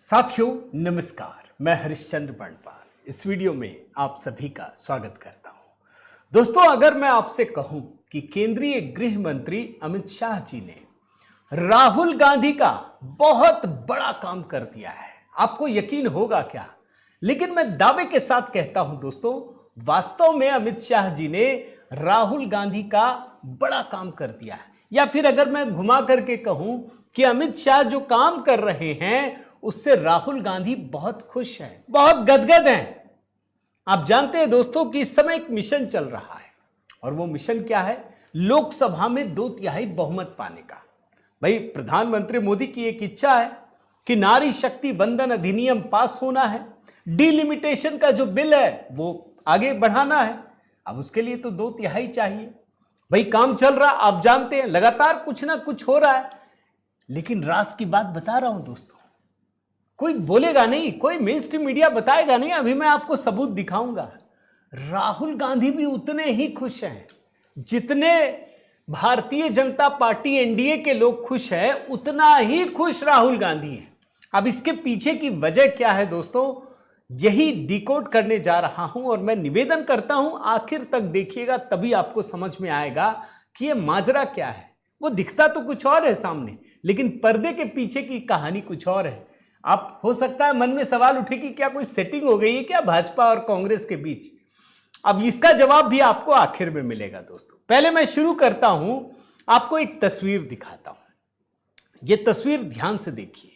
साथियों नमस्कार, मैं हरिश्चंद्र बंडपाल इस वीडियो में आप सभी का स्वागत करता हूं। दोस्तों, अगर मैं आपसे कहूं कि केंद्रीय गृह मंत्री अमित शाह जी ने राहुल गांधी का बहुत बड़ा काम कर दिया है, आपको यकीन होगा क्या? लेकिन मैं दावे के साथ कहता हूं दोस्तों, वास्तव में अमित शाह जी ने राहुल गांधी का बड़ा काम कर दिया है। या फिर अगर मैं घुमा करके कहूं कि अमित शाह जो काम कर रहे हैं उससे राहुल गांधी बहुत खुश हैं, बहुत गदगद हैं। आप जानते हैं दोस्तों कि इस समय एक मिशन चल रहा है और वो मिशन क्या है? लोकसभा में 2/3 बहुमत पाने का। भाई, प्रधानमंत्री मोदी की एक इच्छा है कि नारी शक्ति वंदन अधिनियम पास होना है, डिलिमिटेशन का जो बिल है वो आगे बढ़ाना है। अब उसके लिए तो 2/3 चाहिए। भाई, काम चल रहा, आप जानते हैं, लगातार कुछ ना कुछ हो रहा है। लेकिन राज की बात बता रहा हूं दोस्तों, कोई बोलेगा नहीं, कोई मेन स्ट्रीम मीडिया बताएगा नहीं, अभी मैं आपको सबूत दिखाऊंगा। राहुल गांधी भी उतने ही खुश हैं जितने भारतीय जनता पार्टी एनडीए के लोग खुश हैं, उतना ही खुश राहुल गांधी हैं। अब इसके पीछे की वजह क्या है दोस्तों, यही डिकोड करने जा रहा हूं और मैं निवेदन करता हूं आखिर तक देखिएगा, तभी आपको समझ में आएगा कि यह माजरा क्या है। वो दिखता तो कुछ और है सामने, लेकिन पर्दे के पीछे की कहानी कुछ और है। आप, हो सकता है मन में सवाल उठे कि क्या कोई सेटिंग हो गई है क्या भाजपा और कांग्रेस के बीच? अब इसका जवाब भी आपको आखिर में मिलेगा दोस्तों। पहले मैं शुरू करता हूं, आपको एक तस्वीर दिखाता हूं। यह तस्वीर ध्यान से देखिए।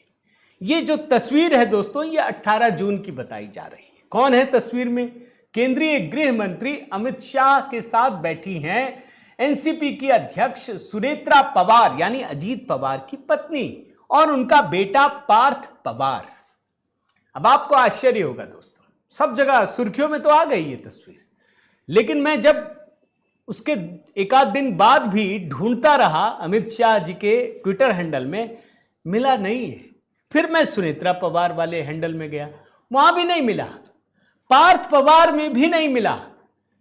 ये जो तस्वीर है दोस्तों, ये 18 जून की बताई जा रही है। कौन है तस्वीर में? केंद्रीय गृह मंत्री अमित शाह के साथ बैठी हैं एनसीपी की अध्यक्ष सुनेत्रा पवार, यानी अजीत पवार की पत्नी, और उनका बेटा पार्थ पवार। अब आपको आश्चर्य होगा दोस्तों, सब जगह सुर्खियों में तो आ गई ये तस्वीर, लेकिन मैं जब उसके एक आध दिन बाद भी ढूंढता रहा अमित शाह जी के ट्विटर हैंडल में, मिला नहीं है। फिर मैं सुनेत्रा पवार वाले हैंडल में गया, वहां भी नहीं मिला, पार्थ पवार में भी नहीं मिला।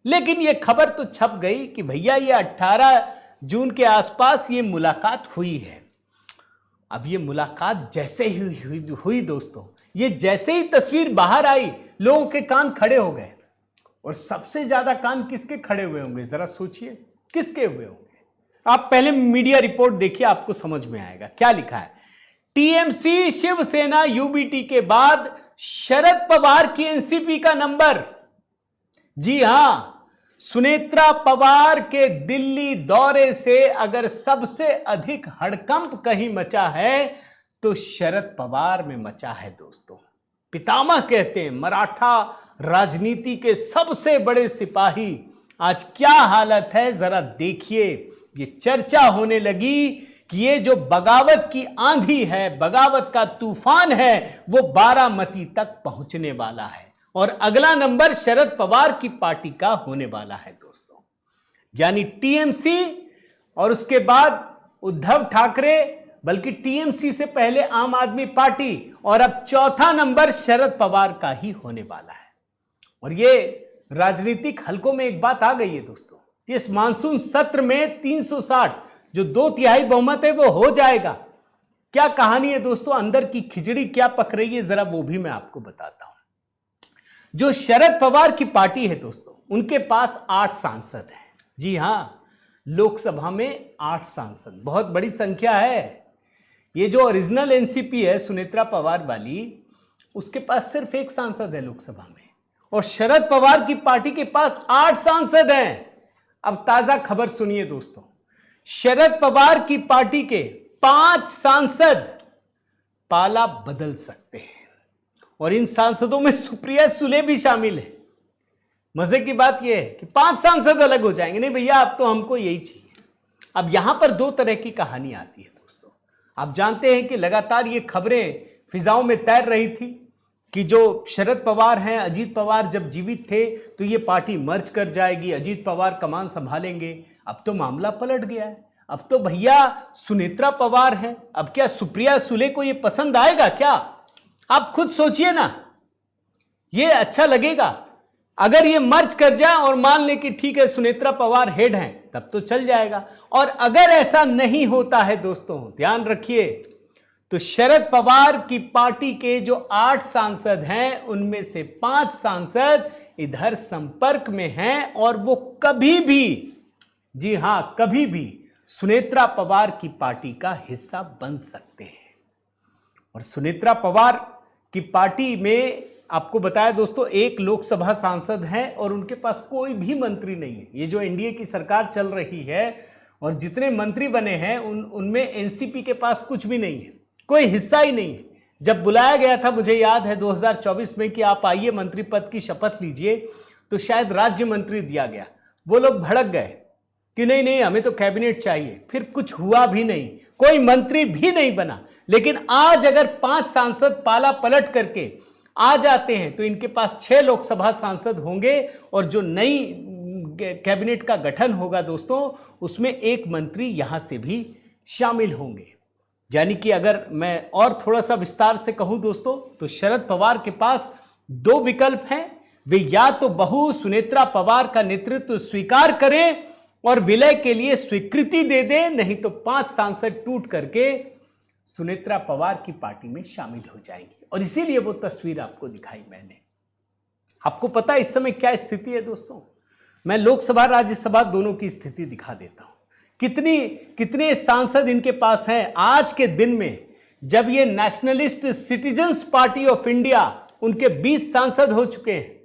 लेकिन यह खबर तो छप गई कि भैया ये 18 जून के आसपास ये मुलाकात हुई है। अब ये मुलाकात जैसे ही हुई दोस्तों, ये जैसे ही तस्वीर बाहर आई, लोगों के कान खड़े हो गए। और सबसे ज्यादा कान किसके खड़े हुए होंगे, जरा सोचिए, किसके हुए होंगे? आप पहले मीडिया रिपोर्ट देखिए, आपको समझ में आएगा। क्या लिखा है? टीएमसी शिवसेना यूबीटी के बाद शरद पवार की एनसीपी का नंबर। जी हां, सुनेत्रा पवार के दिल्ली दौरे से अगर सबसे अधिक हड़कंप कहीं मचा है तो शरद पवार में मचा है दोस्तों। पितामह कहते हैं, मराठा राजनीति के सबसे बड़े सिपाही, आज क्या हालत है जरा देखिए। ये चर्चा होने लगी कि ये जो बगावत की आंधी है, बगावत का तूफान है, वो बारामती तक पहुंचने वाला है और अगला नंबर शरद पवार की पार्टी का होने वाला है दोस्तों। यानी टीएमसी और उसके बाद उद्धव ठाकरे, बल्कि टीएमसी से पहले आम आदमी पार्टी, और अब चौथा नंबर शरद पवार का ही होने वाला है। और ये राजनीतिक हलकों में एक बात आ गई है दोस्तों, इस मानसून सत्र में 360 जो 2/3 बहुमत है वो हो जाएगा। क्या कहानी है दोस्तों, अंदर की खिचड़ी क्या पक रही है, जरा वो भी मैं आपको बताता हूं। जो शरद पवार की पार्टी है दोस्तों, उनके पास 8 सांसद हैं। जी हां, लोकसभा में 8 सांसद, बहुत बड़ी संख्या है। ये जो ओरिजिनल एनसीपी है सुनेत्रा पवार वाली, उसके पास सिर्फ 1 सांसद है लोकसभा में, और शरद पवार की पार्टी के पास 8 सांसद हैं। अब ताजा खबर सुनिए दोस्तों, शरद पवार की पार्टी के 5 सांसद पाला बदल सकते हैं, और इन सांसदों में सुप्रिया सुले भी शामिल है। मजे की बात यह है कि 5 सांसद अलग हो जाएंगे। नहीं भैया, अब तो हमको यही चाहिए। अब यहां पर 2 तरह की कहानी आती है दोस्तों। आप जानते हैं कि लगातार ये खबरें फिजाओं में तैर रही थी कि जो शरद पवार हैं, अजीत पवार जब जीवित थे तो ये पार्टी मर्ज कर जाएगी, अजीत पवार कमान संभालेंगे। अब तो मामला पलट गया है, अब तो भैया सुनेत्रा पवार हैं। अब क्या सुप्रिया सुले को ये पसंद आएगा क्या? आप खुद सोचिए ना, ये अच्छा लगेगा? अगर ये मर्ज कर जाए और मान ले कि ठीक है सुनेत्रा पवार हेड हैं, तब तो चल जाएगा। और अगर ऐसा नहीं होता है दोस्तों, ध्यान रखिए, तो शरद पवार की पार्टी के जो 8 सांसद हैं उनमें से 5 सांसद इधर संपर्क में हैं और वो कभी भी, जी हां कभी भी, सुनेत्रा पवार की पार्टी का हिस्सा बन सकते हैं। और सुनेत्रा पवार की पार्टी में आपको बताया दोस्तों, एक लोकसभा सांसद हैं और उनके पास कोई भी मंत्री नहीं है। ये जो एनडीए की सरकार चल रही है और जितने मंत्री बने हैं उनमें एनसीपी के पास कुछ भी नहीं है, कोई हिस्सा ही नहीं है। जब बुलाया गया था, मुझे याद है 2024 में, कि आप आइए मंत्री पद की शपथ लीजिए, तो शायद राज्य मंत्री दिया गया। वो लोग भड़क गए कि नहीं नहीं हमें तो कैबिनेट चाहिए। फिर कुछ हुआ भी नहीं, कोई मंत्री भी नहीं बना। लेकिन आज अगर 5 सांसद पाला पलट करके आ जाते हैं तो इनके पास 6 लोकसभा सांसद होंगे और जो नई कैबिनेट का गठन होगा दोस्तों, उसमें एक मंत्री यहां से भी शामिल होंगे। यानी कि अगर मैं और थोड़ा सा विस्तार से कहूं दोस्तों, तो शरद पवार के पास 2 विकल्प हैं। वे या तो बहू सुनेत्रा पवार का नेतृत्व स्वीकार करें और विलय के लिए स्वीकृति दे दें, नहीं तो 5 सांसद टूट करके सुनेत्रा पवार की पार्टी में शामिल हो जाएंगे। और इसीलिए वो तस्वीर आपको दिखाई मैंने। आपको पता है इस समय क्या स्थिति है दोस्तों? मैं लोकसभा राज्यसभा दोनों की स्थिति दिखा देता हूं। कितने सांसद इनके पास हैं आज के दिन में, जब ये nationalist citizens party of India, उनके 20 सांसद हो चुके हैं।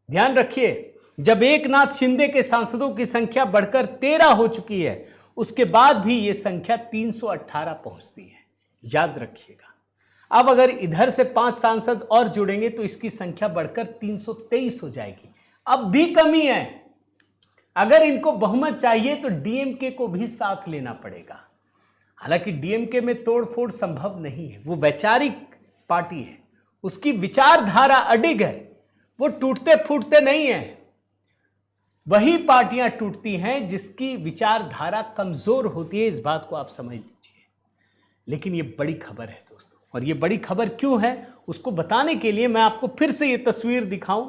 ध्यान रखिए, जब एकनाथ शिंदे के सांसदों की संख्या बढ़कर 13 हो चुकी है, उसके बाद भी ये संख्या 318 पहुंचती है। याद रखिएगा। अब अगर इधर से 5 सांसद और जुड़ेंगे तो इसकी संख्या बढ़कर 323 हो जाएगी। अब भी कमी है। अगर इनको बहुमत चाहिए तो डीएमके को भी साथ लेना पड़ेगा। हालांकि डीएमके में तोड़फोड़ संभव नहीं है, वो वैचारिक पार्टी है, उसकी विचारधारा अडिग है, वो टूटते फूटते नहीं है। वही पार्टियां टूटती हैं जिसकी विचारधारा कमजोर होती है, इस बात को आप समझ लीजिए। लेकिन ये बड़ी खबर है दोस्तों, और ये बड़ी खबर क्यों है उसको बताने के लिए मैं आपको फिर से ये तस्वीर दिखाऊं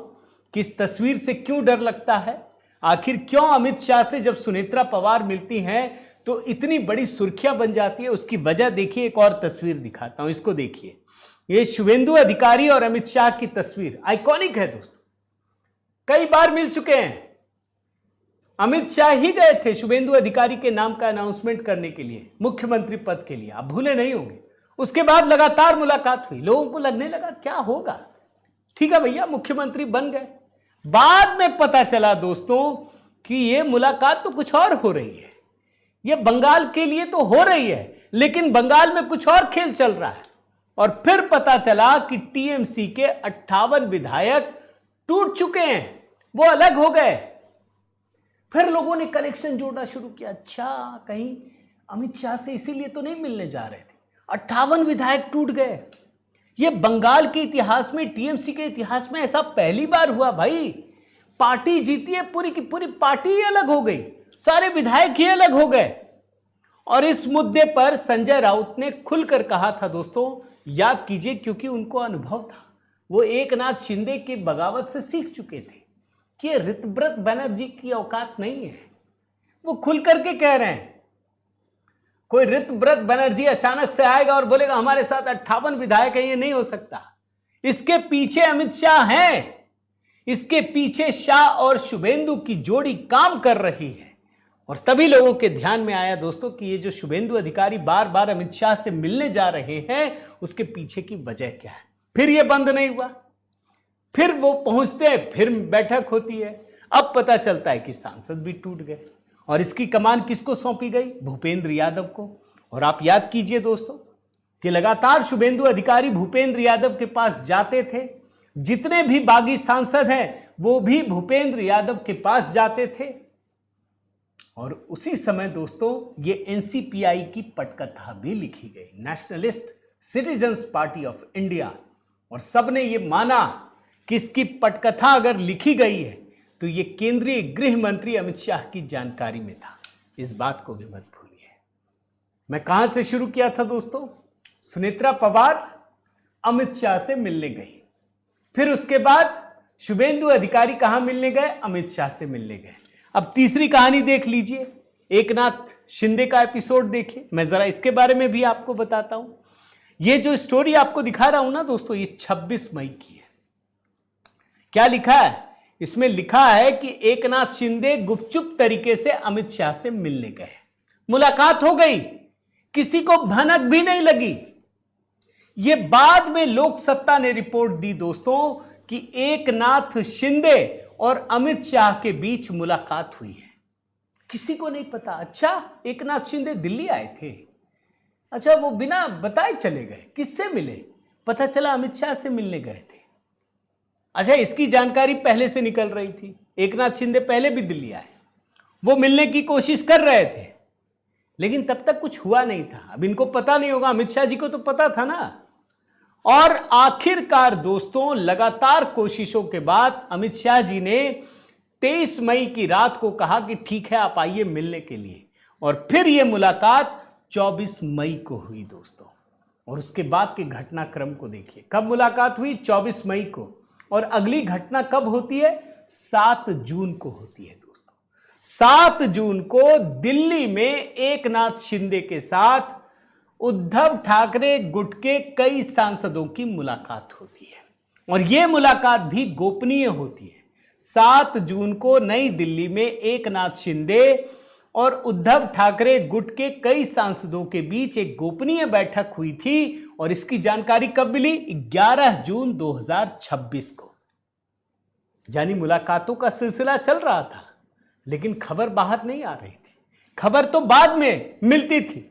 कि इस तस्वीर से क्यों डर लगता है। आखिर क्यों अमित शाह से जब सुनेत्रा पवार मिलती हैं तो इतनी बड़ी सुर्खियां बन जाती है, उसकी वजह देखिए। एक और तस्वीर दिखाता हूं, इसको देखिए। ये शुभेंदु अधिकारी और अमित शाह की तस्वीर आइकॉनिक है दोस्तों, कई बार मिल चुके हैं। अमित शाह ही गए थे शुभेंदु अधिकारी के नाम का अनाउंसमेंट करने के लिए, मुख्यमंत्री पद के लिए, आप भूले नहीं होंगे। उसके बाद लगातार मुलाकात हुई, लोगों को लगने लगा क्या होगा, ठीक है भैया मुख्यमंत्री बन गए। बाद में पता चला दोस्तों कि यह मुलाकात तो कुछ और हो रही है, यह बंगाल के लिए तो हो रही है, लेकिन बंगाल में कुछ और खेल चल रहा है। और फिर पता चला कि टीएमसी के 58 विधायक टूट चुके हैं, वो अलग हो गए। फिर लोगों ने कलेक्शन जोड़ना शुरू किया, अच्छा कहीं अमित शाह से इसीलिए तो नहीं मिलने जा रहे थे, 58 विधायक टूट गए। ये बंगाल के इतिहास में, टीएमसी के इतिहास में ऐसा पहली बार हुआ भाई। पार्टी जीती है, पूरी की पूरी पार्टी ही अलग हो गई, सारे विधायक ही अलग हो गए। और इस मुद्दे पर संजय राउत ने खुलकर कहा था दोस्तों, याद कीजिए, क्योंकि उनको अनुभव था, वो एकनाथ शिंदे की बगावत से सीख चुके थे कि ऋतव्रत बनर्जी की औकात नहीं है। वो खुल करके कह रहे हैं, कोई ऋतव्रत बनर्जी अचानक से आएगा और बोलेगा हमारे साथ 58 विधायक हैं, ये नहीं हो सकता। इसके पीछे अमित शाह हैं, इसके पीछे शाह और शुभेंदु की जोड़ी काम कर रही है। और तभी लोगों के ध्यान में आया दोस्तों कि ये जो शुभेंदु अधिकारी बार बार अमित शाह से मिलने जा रहे हैं, उसके पीछे की वजह क्या है। फिर ये बंद नहीं हुआ, फिर वो पहुंचते हैं, फिर बैठक होती है। अब पता चलता है कि सांसद भी टूट गए और इसकी कमान किसको सौंपी गई? भूपेंद्र यादव को। और आप याद कीजिए दोस्तों कि लगातार शुभेंदु अधिकारी भूपेंद्र यादव के पास जाते थे, जितने भी बागी सांसद हैं वो भी भूपेंद्र यादव के पास जाते थे। और उसी समय दोस्तों ये एनसीपीआई की पटकथा भी लिखी गई, nationalist citizens party of India. और सबने ये माना कि इसकी पटकथा अगर लिखी गई है तो ये केंद्रीय गृह मंत्री अमित शाह की जानकारी में था। इस बात को भी मत भूलिए। मैं कहां से शुरू किया था दोस्तों? सुनेत्रा पवार अमित शाह से मिलने गई, फिर उसके बाद शुभेंदु अधिकारी कहां मिलने गए? अमित शाह से मिलने गए। अब तीसरी कहानी देख लीजिए, एकनाथ शिंदे का एपिसोड देखिए। मैं जरा इसके बारे में भी आपको बताता हूं। ये जो स्टोरी आपको दिखा रहा हूं ना दोस्तों, ये 26 मई की है। क्या लिखा है इसमें? लिखा है कि एकनाथ शिंदे गुपचुप तरीके से अमित शाह से मिलने गए, मुलाकात हो गई, किसी को भनक भी नहीं लगी। यह बाद में लोक सत्ता ने रिपोर्ट दी दोस्तों कि एकनाथ शिंदे और अमित शाह के बीच मुलाकात हुई है, किसी को नहीं पता। अच्छा, एकनाथ शिंदे दिल्ली आए थे, अच्छा वो बिना बताए चले गए, किससे मिले? पता चला अमित शाह से मिलने गए थे। अच्छा, इसकी जानकारी पहले से निकल रही थी, एकनाथ शिंदे पहले भी दिल्ली आए, वो मिलने की कोशिश कर रहे थे, लेकिन तब तक कुछ हुआ नहीं था। अब इनको पता नहीं होगा, अमित शाह जी को तो पता था ना। और आखिरकार दोस्तों, लगातार कोशिशों के बाद अमित शाह जी ने 23 मई की रात को कहा कि ठीक है आप आइए मिलने के लिए, और फिर यह मुलाकात 24 मई को हुई दोस्तों। और उसके बाद के घटनाक्रम को देखिए, कब मुलाकात हुई? 24 मई को, और अगली घटना कब होती है? 7 जून को होती है दोस्तों। 7 जून को दिल्ली में एकनाथ शिंदे के साथ उद्धव ठाकरे गुट के कई सांसदों की मुलाकात होती है, और यह मुलाकात भी गोपनीय होती है। 7 जून को नई दिल्ली में एकनाथ शिंदे और उद्धव ठाकरे गुट के कई सांसदों के बीच एक गोपनीय बैठक हुई थी, और इसकी जानकारी कब मिली? 11 जून 2026 को। यानी मुलाकातों का सिलसिला चल रहा था, लेकिन खबर बाहर नहीं आ रही थी, खबर तो बाद में मिलती थी।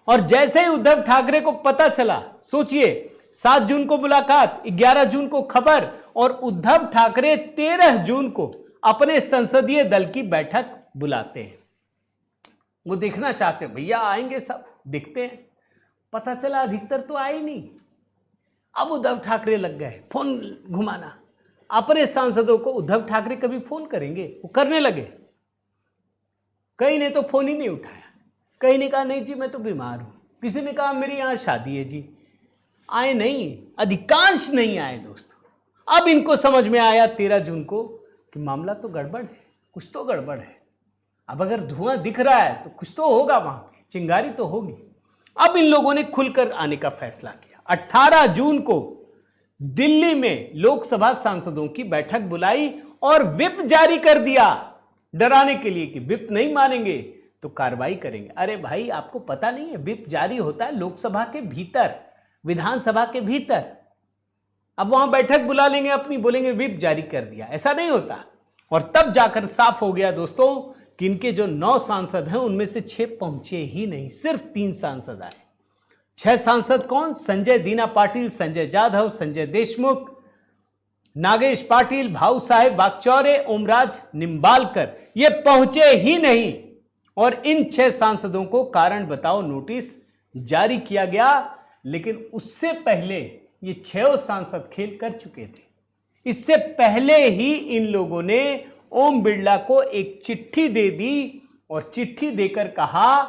और जैसे ही उद्धव ठाकरे को पता चला, सोचिए 7 जून को मुलाकात, 11 जून को खबर, और उद्धव ठाकरे 13 जून को अपने संसदीय दल की बैठक बुलाते हैं। वो देखना चाहते हैं भैया आएंगे सब, दिखते हैं। पता चला अधिकतर तो आए नहीं। अब उद्धव ठाकरे लग गए फोन घुमाना अपने सांसदों को। उद्धव ठाकरे कभी फोन करेंगे? वो करने लगे। कई ने तो फोन ही नहीं उठाया, कई ने कहा नहीं जी मैं तो बीमार हूं, किसी ने कहा मेरी यहां शादी है जी। आए नहीं, अधिकांश नहीं आए दोस्तों। अब इनको समझ में आया 13 जून को कि मामला तो गड़बड़ है, कुछ तो गड़बड़ है। अब अगर धुआं दिख रहा है तो कुछ तो होगा, वहां पे चिंगारी तो होगी। अब इन लोगों ने खुलकर आने का फैसला किया। 18 जून को दिल्ली में लोकसभा सांसदों की बैठक बुलाई और व्हिप जारी कर दिया, डराने के लिए कि व्हिप नहीं मानेंगे तो कार्रवाई करेंगे। अरे भाई, आपको पता नहीं है व्हिप जारी होता है लोकसभा के भीतर, विधानसभा के भीतर। अब वहां बैठक बुला लेंगे अपनी, बोलेंगे व्हिप जारी कर दिया, ऐसा नहीं होता। और तब जाकर साफ हो गया दोस्तों कि इनके जो 9 सांसद हैं उनमें से 6 पहुंचे ही नहीं, सिर्फ 3 सांसद आए। 6 सांसद कौन? संजय दीना पाटिल, संजय जाधव, संजय देशमुख, नागेश पाटिल, भाऊ साहेब बागचौरे, ओमराज निम्बालकर, ये पहुंचे ही नहीं। और इन 6 सांसदों को कारण बताओ नोटिस जारी किया गया। लेकिन उससे पहले ये 6 सांसद खेल कर चुके थे। इससे पहले ही इन लोगों ने ओम बिरला को एक चिट्ठी दे दी, और चिट्ठी देकर कहा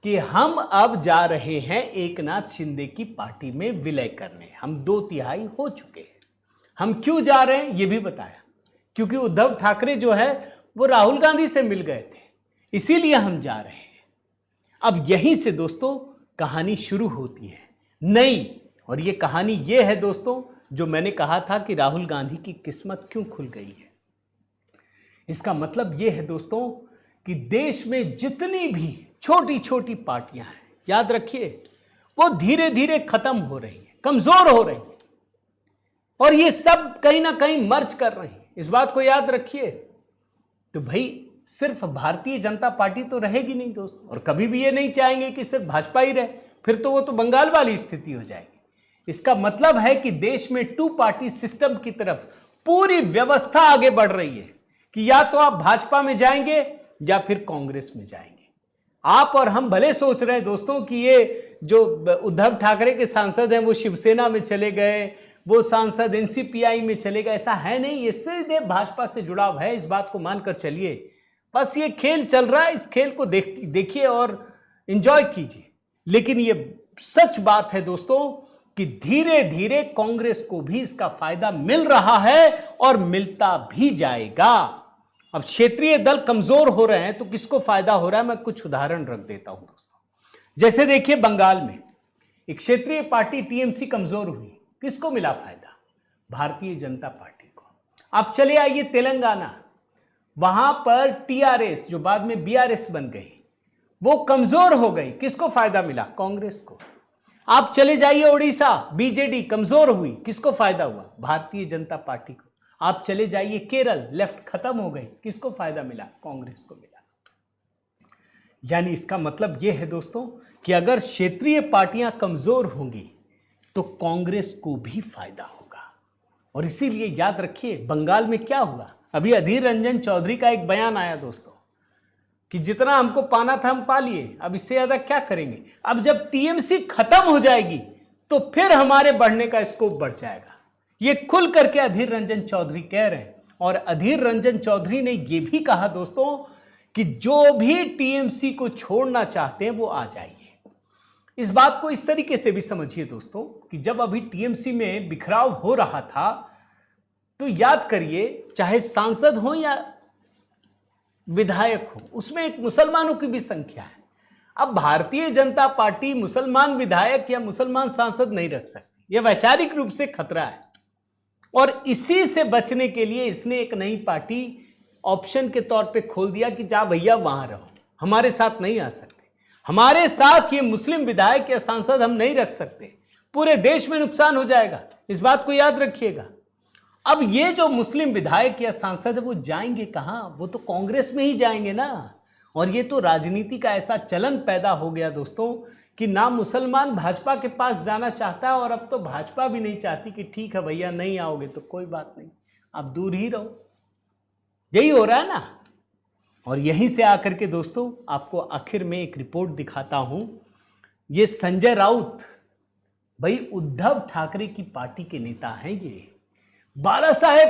कि हम अब जा रहे हैं एकनाथ शिंदे की पार्टी में विलय करने, हम 2/3 हो चुके हैं। हम क्यों जा रहे हैं ये भी बताया, क्योंकि उद्धव ठाकरे जो है वो राहुल गांधी से मिल गए थे, इसीलिए हम जा रहे हैं। अब यहीं से दोस्तों कहानी शुरू होती है नई, और ये कहानी ये है दोस्तों जो मैंने कहा था कि राहुल गांधी की किस्मत क्यों खुल गई है। इसका मतलब ये है दोस्तों कि देश में जितनी भी छोटी छोटी पार्टियां हैं, याद रखिए, वो धीरे धीरे खत्म हो रही हैं, कमजोर हो रही हैं, और ये सब कहीं ना कहीं मर्ज कर रही हैं। इस बात को याद रखिए। तो भाई सिर्फ भारतीय जनता पार्टी तो रहेगी नहीं दोस्तों, और कभी भी ये नहीं चाहेंगे कि सिर्फ भाजपा ही रहे, फिर तो वो तो बंगाल वाली स्थिति हो जाएगी। इसका मतलब है कि देश में 2 पार्टी सिस्टम की तरफ पूरी व्यवस्था आगे बढ़ रही है कि या तो आप भाजपा में जाएंगे या फिर कांग्रेस में जाएंगे। आप और हम भले सोच रहे हैं दोस्तों कि ये जो उद्धव ठाकरे के सांसद हैं वो शिवसेना में चले गए, वो सांसद एनसीपीआई में चले गए, ऐसा है नहीं। ये सीधे भाजपा से जुड़ाव है, इस बात को मानकर चलिए। बस ये खेल चल रहा है, इस खेल को देखिए और एंजॉय कीजिए। लेकिन ये सच बात है दोस्तों कि धीरे धीरे कांग्रेस को भी इसका फायदा मिल रहा है और मिलता भी जाएगा। अब क्षेत्रीय दल कमजोर हो रहे हैं तो किसको फायदा हो रहा है, मैं कुछ उदाहरण रख देता हूं दोस्तों। जैसे देखिए बंगाल में एक क्षेत्रीय पार्टी टीएमसी कमजोर हुई, किसको मिला फायदा? भारतीय जनता पार्टी को। आप चले आइए तेलंगाना, वहां पर टीआरएस जो बाद में बीआरएस बन गई, वो कमजोर हो गई, किसको फायदा मिला? कांग्रेस को। आप चले जाइए उड़ीसा, बीजेडी कमजोर हुई, किसको फायदा हुआ? भारतीय जनता पार्टी को। आप चले जाइए केरल, लेफ्ट खत्म हो गई, किसको फायदा मिला? कांग्रेस को मिला। यानी इसका मतलब यह है दोस्तों कि अगर क्षेत्रीय पार्टियां कमजोर होंगी तो कांग्रेस को भी फायदा होगा। और इसीलिए याद रखिए बंगाल में क्या हुआ, अभी अधीर रंजन चौधरी का एक बयान आया दोस्तों कि जितना हमको पाना था हम पा लिए, अब इससे ज्यादा क्या करेंगे? अब जब टीएमसी खत्म हो जाएगी तो फिर हमारे बढ़ने का स्कोप बढ़ जाएगा। ये खुल करके अधीर रंजन चौधरी कह रहे हैं। और अधीर रंजन चौधरी ने यह भी कहा दोस्तों कि जो भी टीएमसी को छोड़ना चाहते हैं वो आ जाइए। इस बात को इस तरीके से भी समझिए दोस्तों कि जब अभी टीएमसी में बिखराव हो रहा था तो याद करिए, चाहे सांसद हो या विधायक हो, उसमें एक मुसलमानों की भी संख्या है। अब भारतीय जनता पार्टी मुसलमान विधायक या मुसलमान सांसद नहीं रख सकती, यह वैचारिक रूप से खतरा है। और इसी से बचने के लिए इसने एक नई पार्टी ऑप्शन के तौर पे खोल दिया कि जा भैया वहां रहो, हमारे साथ नहीं आ सकते, हमारे साथ ये मुस्लिम विधायक या सांसद हम नहीं रख सकते, पूरे देश में नुकसान हो जाएगा। इस बात को याद रखिएगा। अब ये जो मुस्लिम विधायक या सांसद है वो जाएंगे कहां? वो तो कांग्रेस में ही जाएंगे ना। और ये तो राजनीति का ऐसा चलन पैदा हो गया दोस्तों कि ना मुसलमान भाजपा के पास जाना चाहता है और अब तो भाजपा भी नहीं चाहती कि ठीक है भैया नहीं आओगे तो कोई बात नहीं, आप दूर ही रहो। यही हो रहा है ना। और यहीं से आकर के दोस्तों आपको आखिर में एक रिपोर्ट दिखाता हूं। ये संजय राउत, भाई उद्धव ठाकरे की पार्टी के नेता हैं, ये बाला साहेब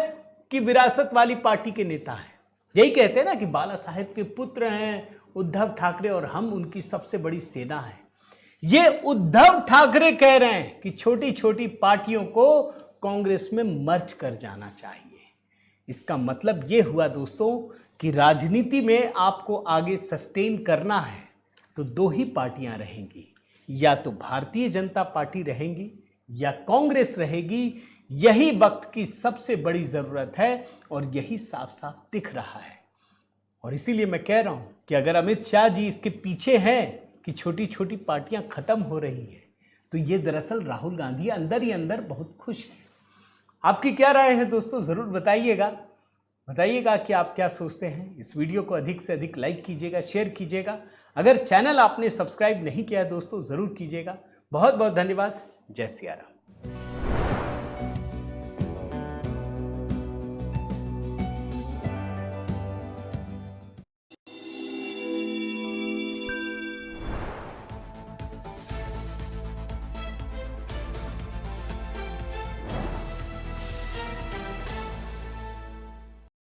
की विरासत वाली पार्टी के नेता हैं। यही कहते हैं ना कि बाला साहेब के पुत्र हैं उद्धव ठाकरे और हम उनकी सबसे बड़ी सेना है। ये उद्धव ठाकरे कह रहे हैं कि छोटी छोटी पार्टियों को कांग्रेस में मर्ज कर जाना चाहिए। इसका मतलब यह हुआ दोस्तों कि राजनीति में आपको आगे सस्टेन करना है तो दो ही पार्टियां रहेंगी, या तो भारतीय जनता पार्टी रहेंगी या कांग्रेस रहेगी। यही वक्त की सबसे बड़ी जरूरत है और यही साफ साफ दिख रहा है। और इसीलिए मैं कह रहा हूं कि अगर अमित शाह जी इसके पीछे हैं कि छोटी छोटी पार्टियां खत्म हो रही हैं, तो ये दरअसल राहुल गांधी अंदर ही अंदर बहुत खुश हैं। आपकी क्या राय है दोस्तों, जरूर बताइएगा कि आप क्या सोचते हैं। इस वीडियो को अधिक से अधिक लाइक कीजिएगा, शेयर कीजिएगा। अगर चैनल आपने सब्सक्राइब नहीं किया दोस्तों जरूर कीजिएगा। बहुत बहुत धन्यवाद। जय सिया राम।